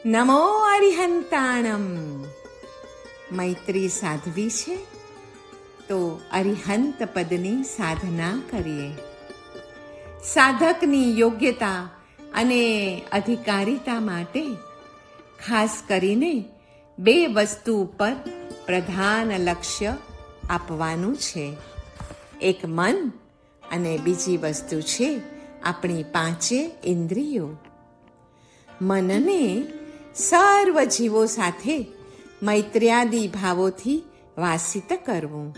નમો અરિહંતાણમ. મૈત્રી સાધવી છે તો અરિહંત પદની સાધના કરીએ. સાધકની યોગ્યતા અને અધિકારીતા માટે ખાસ કરીને બે વસ્તુ ઉપર પ્રધાન લક્ષ્ય આપવાનું છે. એક મન અને બીજી વસ્તુ છે આપણી પાંચે ઇન્દ્રિયો. મનને સર્વ જીવો સાથે મૈત્ર્યાદી ભાવોથી વાસિત કરવું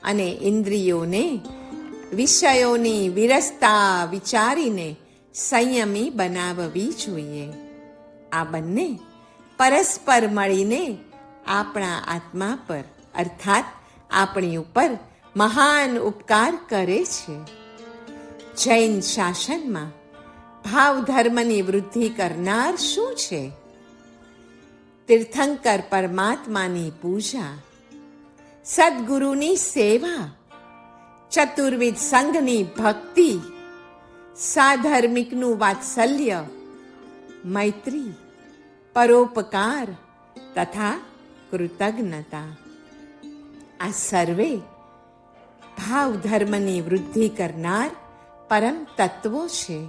અને ઇન્દ્રિયોને વિષયોની વિરસતા વિચારીને સંયમી બનાવવી જોઈએ. આ બંને પરસ્પર મળીને આપણા આત્મા પર અર્થાત આપણી ઉપર મહાન ઉપકાર કરે છે. જૈન શાસનમાં ભાવ ધર્મની વૃદ્ધિ કરનાર શું છે? તીર્થંકર પરમાત્માની પૂજા, સદગુરુની સેવા, ચતુર્વિધ સંઘની ભક્તિ, સાધર્મિકનું વાત્સલ્ય, મૈત્રી, પરોપકાર તથા કૃતજ્ઞતા. આ સર્વે ભાવ ધર્મની વૃદ્ધિ કરનાર પરમ તત્વો છે.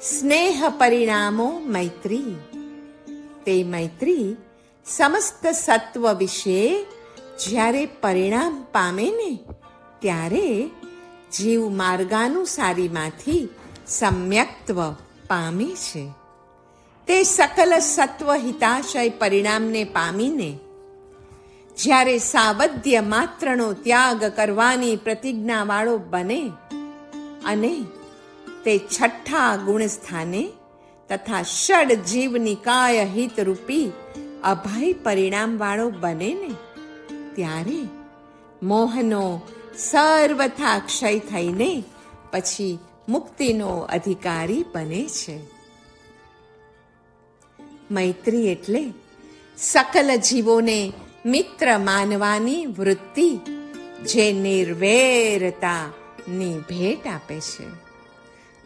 સ્નેહ પરિણામો મૈત્રી. તે મૈત્રી સમસ્ત સત્વ વિશે જ્યારે પરિણામ પામે ને ત્યારે જીવ માર્ગાનુસારીમાંથી સમ્યક્ત્વ પામે છે. તે સકલ સત્વ હિતાશય પરિણામને પામીને જ્યારે સાવધ્ય માત્રનો ત્યાગ કરવાની પ્રતિજ્ઞાવાળો બને અને તે છઠ્ઠા ગુણ સ્થાને તથા ષડ જીવ નિકાય હિત રૂપી અભય પરિણામવાળો બને ને ત્યારે મોહનો સર્વથા ક્ષય થઈને પછી મુક્તિનો અધિકારી બને છે. મૈત્રી એટલે સકલ જીવોને મિત્ર માનવાની વૃત્તિ જે નિર્વેરતાની ભેટ આપે છે.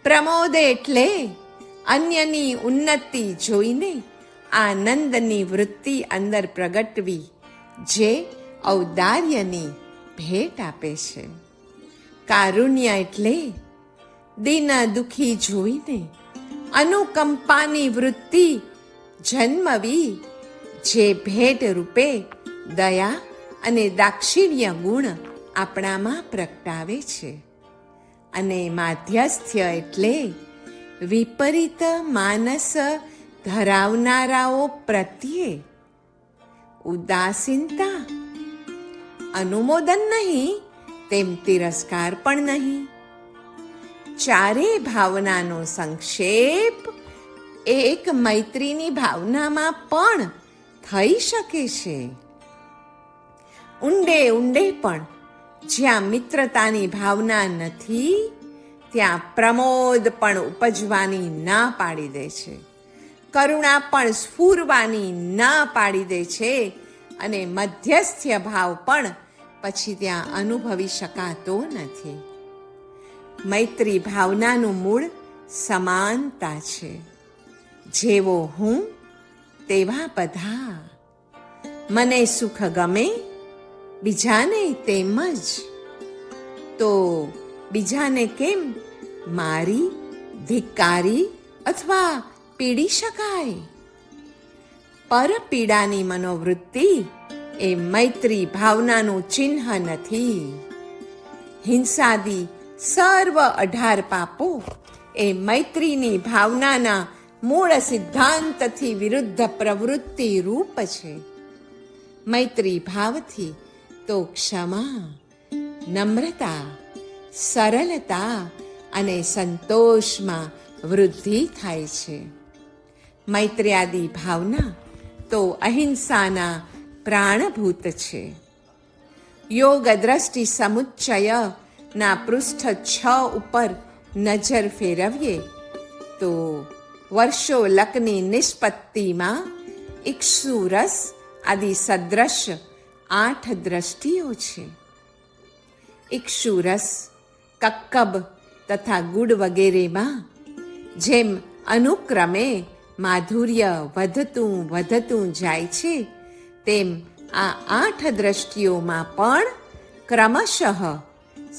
પ્રમોદ એટલે અન્યની ઉન્નતિ જોઈને આનંદની વૃત્તિ અંદર પ્રગટવી જે ઔદાર્યની ભેટ આપે છે. કારુણ્ય એટલે દીન દુઃખી જોઈને અનુકંપાની વૃત્તિ જન્મવી જે ભેટ રૂપે દયા અને દાક્ષિણ્ય ગુણ આપણામાં પ્રગટાવે છે. અને માધ્યસ્થ્ય એટલે વિપરીત માનસ ધરાવનારાઓ પ્રત્યે ઉદાસીનતા, અનુમોદન નહીં તેમ તિરસ્કાર પણ નહીં. ચારે ભાવનાનો સંક્ષેપ એક મૈત્રીની ભાવનામાં પણ થઈ શકે છે. ઊંડે ઊંડે પણ જ્યાં મિત્રતાની ભાવના નથી ત્યાં પ્રમોદ પણ ઉપજવાની ના પાડી દે છે. કરુણા પણ સ્ફુરવાની ના પાડી દે છે અને મધ્યસ્થ્ય ભાવ પણ પછી ત્યાં અનુભવી શકાતો નથી. મૈત્રી ભાવનાનું મૂળ સમાનતા છે. જેવો હું તેવા બધા. મને સુખ ગમે બીજાને તેમ જ તો બીજાને કેમ મારી, ધિક્કારી અથવા પીડી શકાય? પરપીડાની મનોવૃત્તિ એ મૈત્રી ભાવનાનું ચિહ્ન નથી. હિંસાદી સર્વ 18 પાપો એ મૈત્રીની ભાવનાના મૂળ સિદ્ધાંતથી વિરુદ્ધ પ્રવૃત્તિ રૂપ છે. મૈત્રી ભાવથી તો ક્ષમા, નમ્રતા, સરળતા અને સંતોષમાં વૃદ્ધિ થાય છે. મૈત્ર્યાદી ભાવના તો અહિંસાના પ્રાણભૂત છે. યોગ દ્રષ્ટિ સમુચ્ચયના પૃષ્ઠ 6 ઉપર નજર ફેરવીએ તો વર્ષોલકની નિષ્પત્તિમાં ઇક્ષુરસ આદિ સદ્રશ 8 દ્રષ્ટિઓ છે. ઇક્ષુરસ, કક્કબ તથા ગુડ વગેરેમાં જેમ અનુક્રમે માધુર્ય વધતું જાય છે, તેમ આ 8 દ્રષ્ટિઓમાં પણ ક્રમશઃ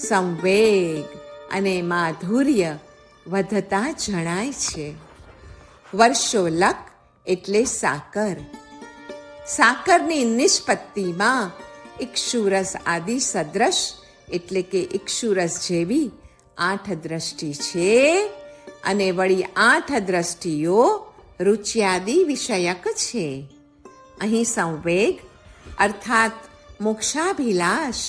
સંવેગ અને માધુર્ય વધતા જણાય છે. વર્ષોલક એટલે સાકર. સાકરની નિષ્પત્તિમાં ઇક્ષુરસ આદિ સદ્રશ એટલે કે ઇક્ષુરસ જેવી 8 દ્રષ્ટિ છે, અને વળી 8 દ્રષ્ટિઓ રુચ્યાદિ વિષયક છે. અહીં સંવેગ અર્થાત મોક્ષાભિલાષ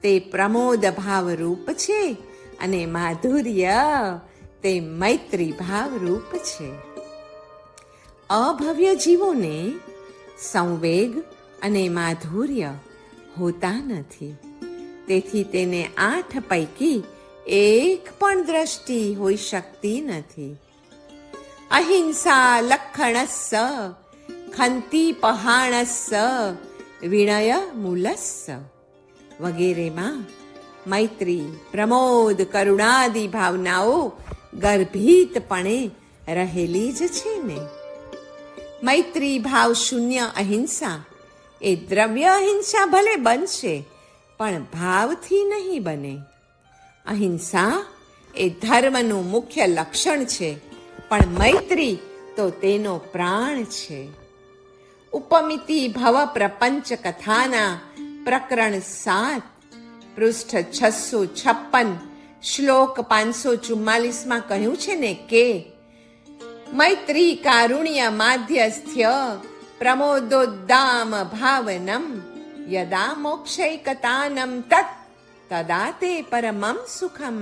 તે પ્રમોદ ભાવ રૂપ છે, અને માધુર્ય તે મૈત્રી ભાવ રૂપ છે. અભવ્ય જીવોને સંવેગ અને માધુર્ય હોતા નથી, તેથી તેને 8 પૈકી એક પણ દ્રષ્ટિ હોઈ શકતી નથી. અહિંસા લક્ષણસ્સ ખંતિપહાણસ્સ વિનય મૂલસ્સ વગેરેમાં મૈત્રી, પ્રમોદ, કરુણાદિ ભાવનાઓ ગર્ભિતપણે રહેલી જ છે ને. મૈત્રી ભાવ શૂન્ય અહિંસા એ દ્રવ્ય અહિંસા ભલે બનશે, પણ ભાવથી નહીં બને. અહિંસા એ ધર્મનું મુખ્ય લક્ષણ છે, પણ મૈત્રી તો તેનો પ્રાણ છે. ઉપમિતિ ભવ પ્રપંચ કથાના પ્રકરણ 7 પૃષ્ઠ 656 શ્લોક 544 કહ્યું છે ને કે મૈત્રી કારુણ્ય માધ્યસ્થ્ય પ્રમોદોદ્દામ ભાવનમ યદા મોક્ષૈકતાનમ તદા તે પરમમ સુખમ.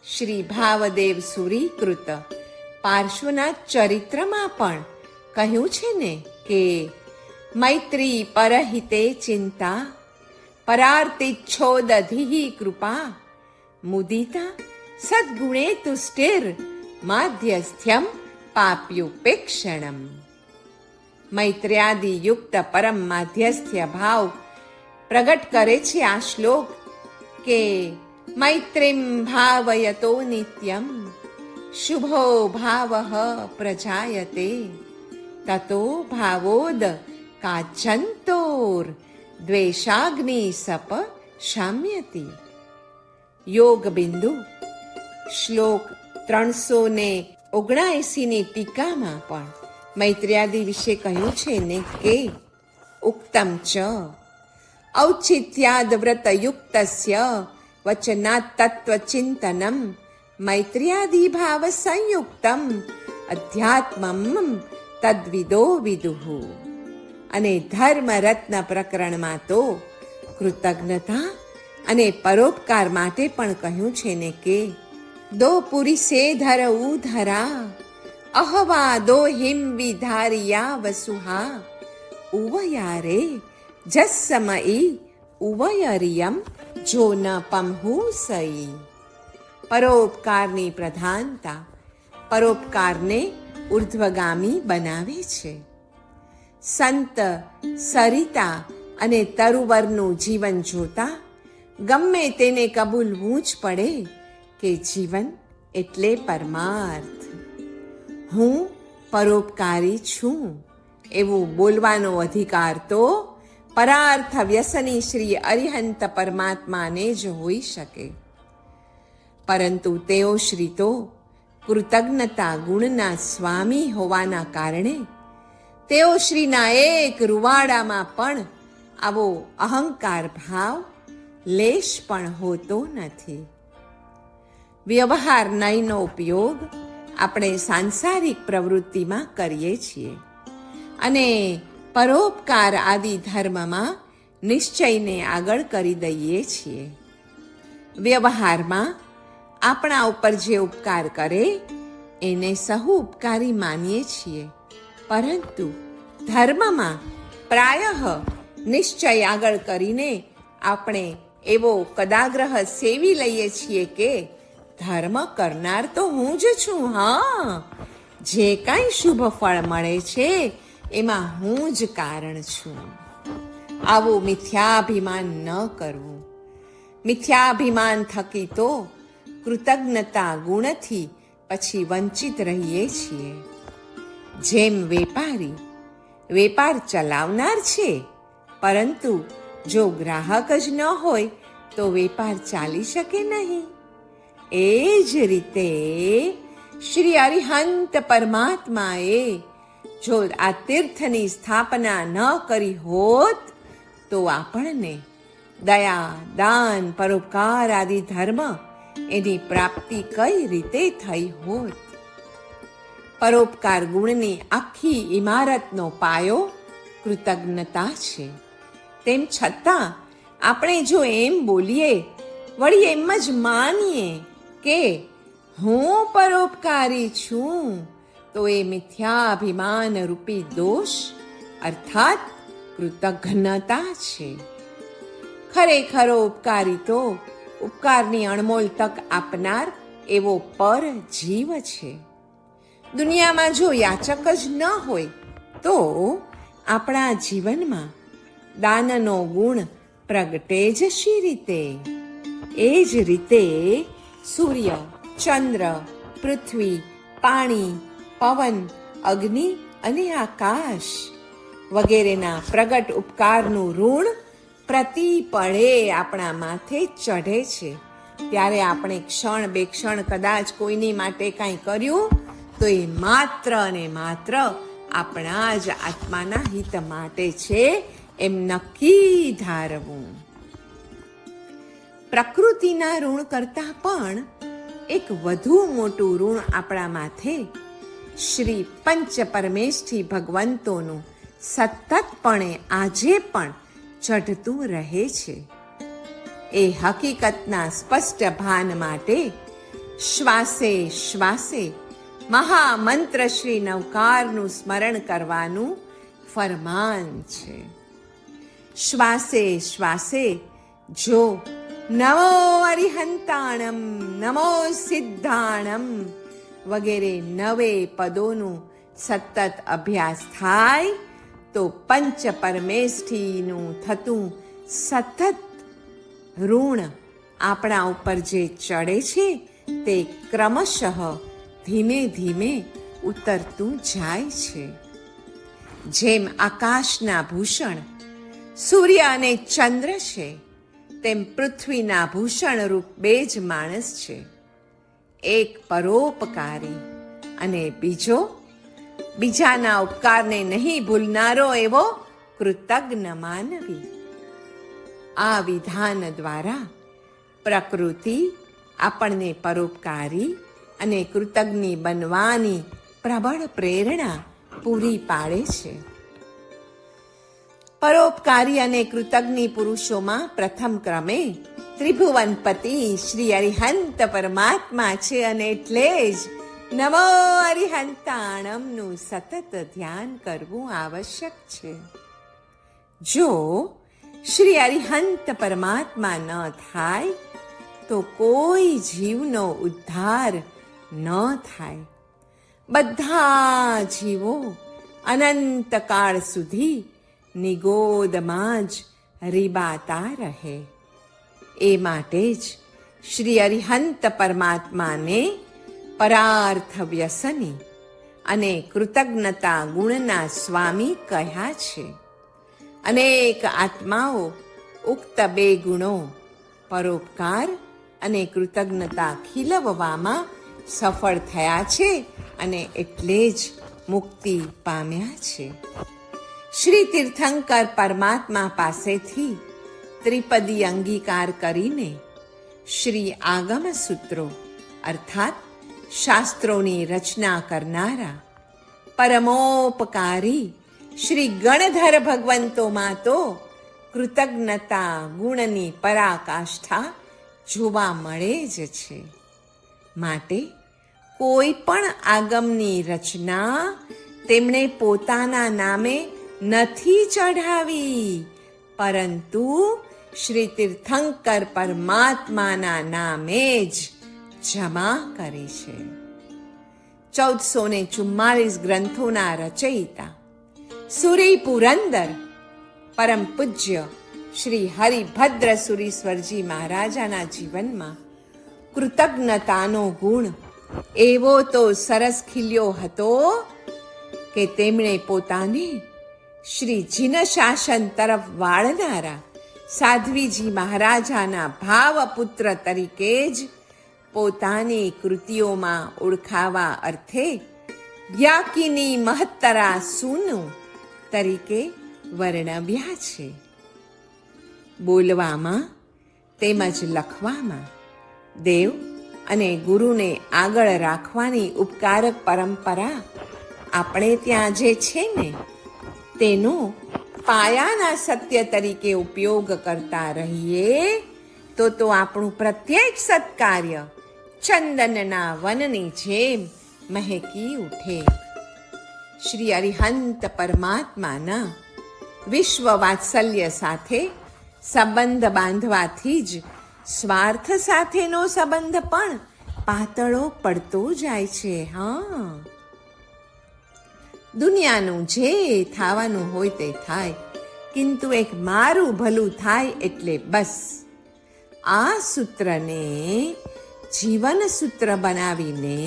શ્રી ભાવદેવ સુરીકૃત પાર્શ્વનાથ ચરિત્રમાં પણ કહ્યું છે ને કે મૈત્રી પરહિતે ચિંતા પરાર્તિચ્છોદધિ કૃપા મુદિતા સદ્ગુણે તુષ્ટિર માધ્યસ્થ્યમ પાપ્યુપેક્ષણમ. મૈત્ર્યાદિ યુક્ત પરમ માધ્યસ્થ્ય ભાવ પ્રગટ કરે છે આ શ્લોક કે મૈત્રીમ ભાવયતો નિત્યમ શુભો ભાવઃ પ્રજાયતે તતો ભાવોદ કાચંતોર દ્વેષાગ્નિ સપ શામ્યતિ. યોગ બિંદુ શ્લોક 379 ટીકામાં પણ મૈત્ર્યાદિ વિશે કહ્યું છે ને કે ઉક્તમ ચ ઔચિત્યાદ વ્રતયુક્તસ્ય વચનાત તત્વચિંતનમ મૈત્ર્યાદિ ભાવ સંયુક્તમ અધ્યાત્મમ તદ્વિદો વિદુઃ. અને ધર્મ રત્ન પ્રકરણમાં તો કૃતજ્ઞતા અને પરોપકાર માટે પણ કહ્યું છે ને કે દો પુરીસે ધર ઉધરા અહવા દો હિમ વિધારિયા વસુહા ઉવયારે જસ્સમઈ ઉવયરિયમ જો ન પમહુ સઈ. પરોપકારની પ્રધાનતા પરોપકારને ઉર્ધ્વગામી બનાવે છે. સંત સરિતા અને તરુવરનું જીવન જોતા ગમે તેને કબૂલવું જ પડે કે જીવન એટલે પરમાર્થ. હું પરોપકારી છું એવું બોલવાનો અધિકાર તો પરાર્થ વ્યસની શ્રી અરિહંત પરમાત્માને જ હોઈ શકે. પરંતુ તેઓ શ્રી તો કૃતજ્ઞતા ગુણના સ્વામી હોવાના કારણે તેઓ શ્રીના એક રૂવાડામાં પણ આવો અહંકાર ભાવ લેશ પણ હોતો નથી. વ્યવહાર નયનો ઉપયોગ આપણે સાંસારિક પ્રવૃત્તિમાં કરીએ છીએ અને પરોપકાર આદિ ધર્મમાં નિશ્ચયને આગળ કરી દઈએ છીએ. વ્યવહારમાં આપણા ઉપર જે ઉપકાર કરે એને સહુ ઉપકારી માનીએ છીએ, પરંતુ ધર્મમાં પ્રાયઃ નિશ્ચય આગળ કરીને આપણે એવો કદાગ્રહ સેવી લઈએ છીએ કે ધર્મ કરનાર તો હું જ છું. હા, જે કાંઈ શુભ ફળ મળે છે એમાં હું જ કારણ છું. આવું મિથ્યાભિમાન ન કરવું. મિથ્યાભિમાન થકી તો કૃતજ્ઞતા ગુણથી પછી વંચિત રહીએ છીએ. જેમ વેપારી વેપાર ચલાવનાર છે, પરંતુ જો ગ્રાહક જ ન હોય તો વેપાર ચાલી શકે નહીં. એ જ રીતે શ્રી અરિહંત પરમાત્માએ જો આ તીર્થની સ્થાપના ન કરી હોત તો આપણને દયા, દાન, પરોપકાર આદિ ધર્મ એની પ્રાપ્તિ કઈ રીતે થઈ હોત? પરોપકાર ગુણની આખી ઇમારતનો પાયો કૃતજ્ઞતા છે. તેમ છતાં આપણે જો એમ બોલીએ, વળી એમ જ માનીએ કે હું પરોપકારી છું, તો એ મિથ્યાભિમાન રૂપી દોષ અર્થાત કૃતજ્ઞતા છે. ખરેખરો ઉપકારી તો ઉપકારની અણમોલ તક આપનાર એવો પર જીવ છે. દુનિયામાં જો યાચક જ ન હોય તો આપણા જીવનમાં દાનનો ગુણ પ્રગટે જ શી રીતે? એ જ રીતે સૂર્ય, ચંદ્ર, પૃથ્વી, પાણી, પવન, અગ્નિ અને આકાશ વગેરેના પ્રગટ ઉપકારનું ઋણ પ્રતિપળે આપણા માથે ચઢે છે. ત્યારે આપણે ક્ષણ બે ક્ષણ કદાચ કોઈની માટે કાંઈ કર્યું તો એ માત્ર અને માત્ર આપણા જ આત્માના હિત માટે છે એમ નક્કી ધારવું. પ્રકૃતિના ઋણ કરતાં પણ એક વધુ મોટું ઋણ આપણા માથે શ્રી પંચ પરમેષ્ઠી ભગવંતોનું સતતપણે આજે પણ ચઢતું રહે છે. એ હકીકતના સ્પષ્ટ ભાન માટે શ્વાસે શ્વાસે મહામંત્ર શ્રી નવકારનું સ્મરણ કરવાનું ફરમાન છે. શ્વાસે શ્વાસે જો નમો અરિહંતાણમ, નમો સિદ્ધાણમ વગેરે 9 પદોનું સતત અભ્યાસ થાય તો પંચ પરમેષ્ઠીનું થતું સતત ઋણ આપણા ઉપર જે ચડે છે તે ક્રમશઃ ધીમે ધીમે ઉતરતું જાય છે. જેમ આકાશના ભૂષણ સૂર્ય અને ચંદ્ર છે, તેમ પૃથ્વીના ભૂષણ રૂપ 2 જ માણસ છે. એક પરોપકારી અને બીજો બીજાના ઉપકારને નહીં ભૂલનારો એવો કૃતજ્ઞ માનવી. આ વિધાન દ્વારા પ્રકૃતિ આપણને પરોપકારી અને કૃતજ્ઞ બનવાની પ્રબળ પ્રેરણા પૂરી પાડે છે. પરોપકારી અને કૃતજ્ઞ પુરુષોમાં પ્રથમ ક્રમે ત્રિભુવનપતિ શ્રી અરિહંત પરમાત્મા છે અને એટલે જ નમો અરિહંતાણમનું સતત ધ્યાન કરવું આવશ્યક છે. જો શ્રી અરિહંત પરમાત્મા ન થાય તો કોઈ જીવનો ઉદ્ધાર ન થાય. બધા જીવો અનંતકાળ સુધી નિગોદમાં જ રીબાતા રહે. એ માટે જ શ્રી અરિહંત પરમાત્માને પરાર્થ વ્યસની અને કૃતજ્ઞતા ગુણના સ્વામી કહ્યા છે. અનેક આત્માઓ ઉક્ત 2 ગુણો પરોપકાર અને કૃતજ્ઞતા ખીલવવામાં સફળ થયા છે અને એટલે જ મુક્તિ પામ્યા છે. શ્રી તીર્થંકર પરમાત્મા પાસેથી ત્રિપદી અંગીકાર કરીને શ્રી આગમ સૂત્રો અર્થાત શાસ્ત્રોની રચના કરનારા પરમોપકારી શ્રી ગણધર ભગવંતોમાં તો કૃતજ્ઞતા ગુણની પરાકાષ્ઠા જોવા મળે જ છે. માટે કોઈ પણ આગમની રચના તેમણે પોતાના નામે નથી ચઢાવી, પરંતુ શ્રી તીર્થંકર પરમાત્માના નામે જ જમા કરી છે. 1444 ગ્રંથોના રચયિતા સુરી પુરંદર પરમ પૂજ્ય શ્રી હરિભદ્ર સુરીશ્વરજી મહારાજાના જીવનમાં કૃતજ્ઞતાનો ગુણ એવો તો સરસ ખીલ્યો હતો કે તેમણે પોતાને શ્રી જીન શાસન તરફ વાળનારા સાધ્વીજી મહારાજાના ભાવપુત્ર તરીકે જ પોતાની કૃતિઓમાં ઓળખાવા અર્થે યાકિની મહત્તરા સૂનું તરીકે વર્ણવ્યા છે. બોલવામાં તેમજ લખવામાં દેવ અને ગુરુને આગળ રાખવાની ઉપકારક પરંપરા આપણે ત્યાં જે છે ને તેનો પાયાના સત્ય તરીકે ઉપયોગ કરતા રહીએ તો આપણું પ્રત્યેક સત્કાર્ય ચંદનના વનની જેમ મહેકી ઉઠે. શ્રી અરિહંત પરમાત્માના વિશ્વ વાત્સલ્ય સાથે સંબંધ બાંધવાથી જ સ્વાર્થ સાથેનો સંબંધ પણ પાતળો પડતો જાય છે. દુનિયાનું જે થવાનું હોય તે થાય, કિંતુ એક મારું ભલું થાય એટલે બસ. આ સૂત્રને જીવન સૂત્ર બનાવીને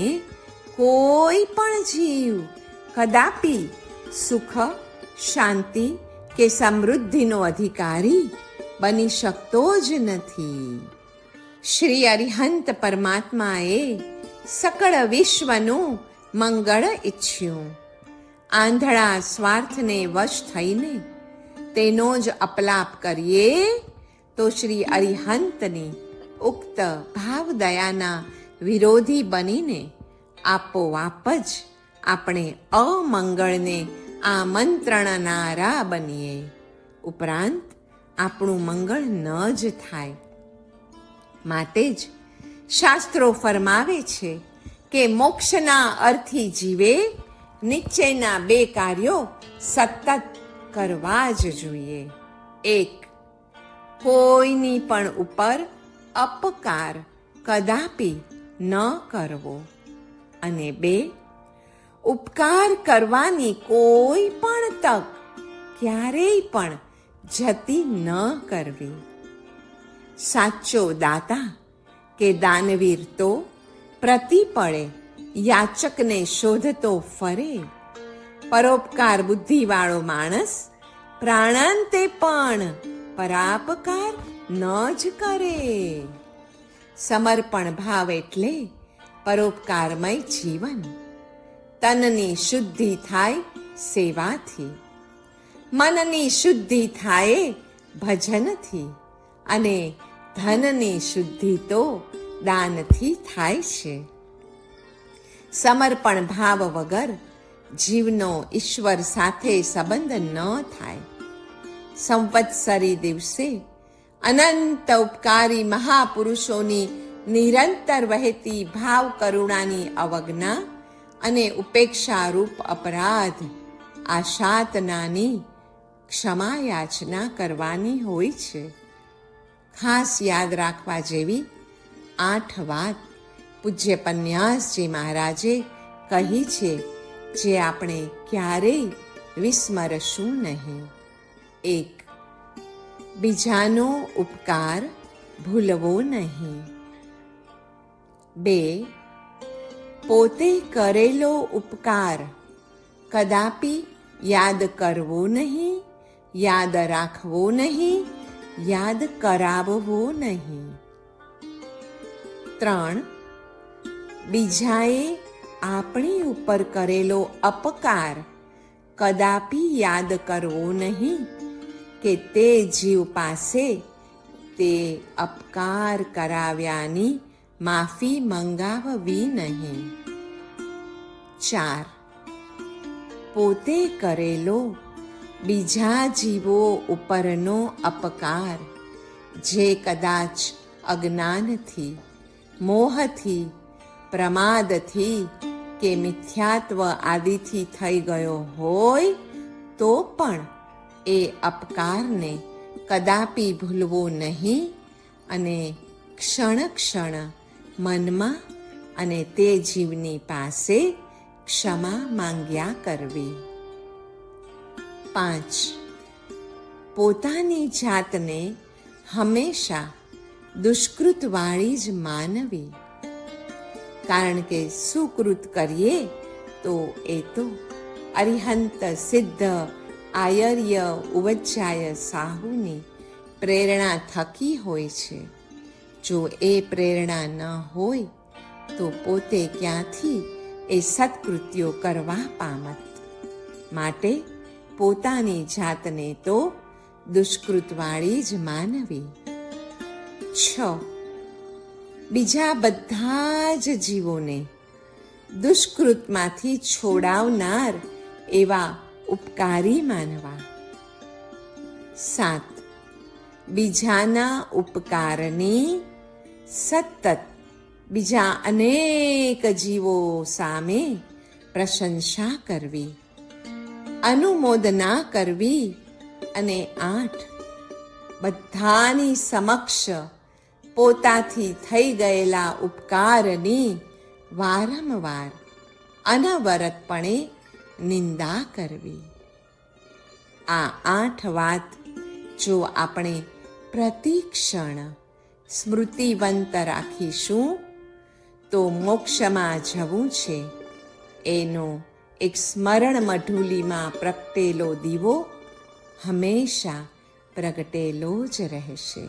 કોઈ પણ જીવ કદાપી સુખ, શાંતિ કે સમૃદ્ધિનો અધિકારી બની શકતો જ નથી. શ્રી અરિહંત પરમાત્માએ સકળ વિશ્વનું મંગળ ઈચ્છ્યું. આંધળા સ્વાર્થને વશ થઈને તેનો જ અપલાપ કરીએ તો શ્રી અરિહંતની ઉક્ત ભાવદયાના વિરોધી બનીને આપોઆપ જ આપણે અમંગળને આમંત્રણનારા બનીએ. ઉપરાંત આપણું મંગળ ન જ થાય. માટે જ શાસ્ત્રો ફરમાવે છે કે મોક્ષના અર્થી જીવે નીચેના 2 કાર્યો સતત કરવા જ જોઈએ. 1. કોઈની પણ ઉપર અપકાર કદાપી ન કરવો. અને 2. ઉપકાર કરવાની કોઈ પણ તક ક્યારેય પણ જતી ન કરવી. સાચો દાતા કે દાનવીર તો પ્રતિપળે યાચકને શોધતો ફરે. પરોપકાર બુદ્ધિવાળો માણસ પ્રાણાંતે પણ પરાપકાર ન જ કરે. સમર્પણ ભાવ એટલે પરોપકારમય જીવન. તનની શુદ્ધિ થાય સેવાથી, મનની શુદ્ધિ થાય ભજનથી, અને ધનની શુદ્ધિ તો દાનથી થાય છે. સમર્પણ ભાવ વગર જીવનો ઈશ્વર સાથે સંબંધ ન થાય. સંવત્સરી દિવસે અનંત ઉપકારી મહાપુરુષોની નિરંતર વહેતી ભાવ કરુણાની અવજ્ઞા અને ઉપેક્ષારૂપ અપરાધ આશાતનાની ક્ષમા યાચના કરવાની હોય છે. ખાસ યાદ રાખવા જેવી 8 વાત પૂજ્ય પન્યાસજી મહારાજે કહી છે, જે આપણે ક્યારેય વિસ્મરશું નહીં. 1. બીજાનો ઉપકાર ભૂલવો નહીં. 2. પોતે કરેલો ઉપકાર કદાપી યાદ કરવો નહીં, યાદ રાખવો નહીં, યાદ કરાવવો નહીં. 3. બીજાએ આપણી ઉપર કરેલો અપકાર કદાપી યાદ કરવો નહીં કે તે જીવ પાસે તે અપકાર કરાવ્યાની માફી મંગાવવી નહીં. 4. પોતે કરેલો બીજા જીવો ઉપરનો અપકાર જે કદાચ અજ્ઞાનથી, મોહથી, પ્રમાદથી કે મિથ્યાત્વ આદિથી થઈ ગયો હોય તો પણ એ અપકારને કદાપી ભૂલવો નહીં અને ક્ષણ ક્ષણ મનમાં અને તે જીવની પાસે ક્ષમા માંગ્યા કરવી. 5. પોતાની જાતને હંમેશા દુષ્કૃતવાળી જ માનવી. કારણ કે સુકૃત કરીએ તો એ તો અરિહંત સિદ્ધ આયર્ય ઉવજ્જાય સાહુની પ્રેરણા થકી હોય છે. જો એ પ્રેરણા ન હોય તો પોતે ક્યાંથી એ સત્કૃત્યો કરવા પામત. માટે પોતાની જાતને તો દુષ્કૃતવાળી જ માનવી. 6. બીજા બધા જ જીવોને દુષ્કૃતમાંથી છોડાવનાર એવા ઉપકારી માનવા. 7. બીજાના ઉપકારની સતત બીજા અનેક જીવો સામે પ્રશંસા કરવી, અનુમોદના કરવી. અને 8. બધાની સમક્ષ પોતાથી થઈ ગયેલા ઉપકારની વારંવાર અનવરતપણે નિંદા કરવી. આ 8 વાત જો આપણે પ્રતિક્ષણ સ્મૃતિવંત રાખીશું તો મોક્ષમાં જવું છે એનો એક સ્મરણ મઢુલીમાં પ્રગટેલો દીવો હંમેશા પ્રગટેલો જ રહેશે.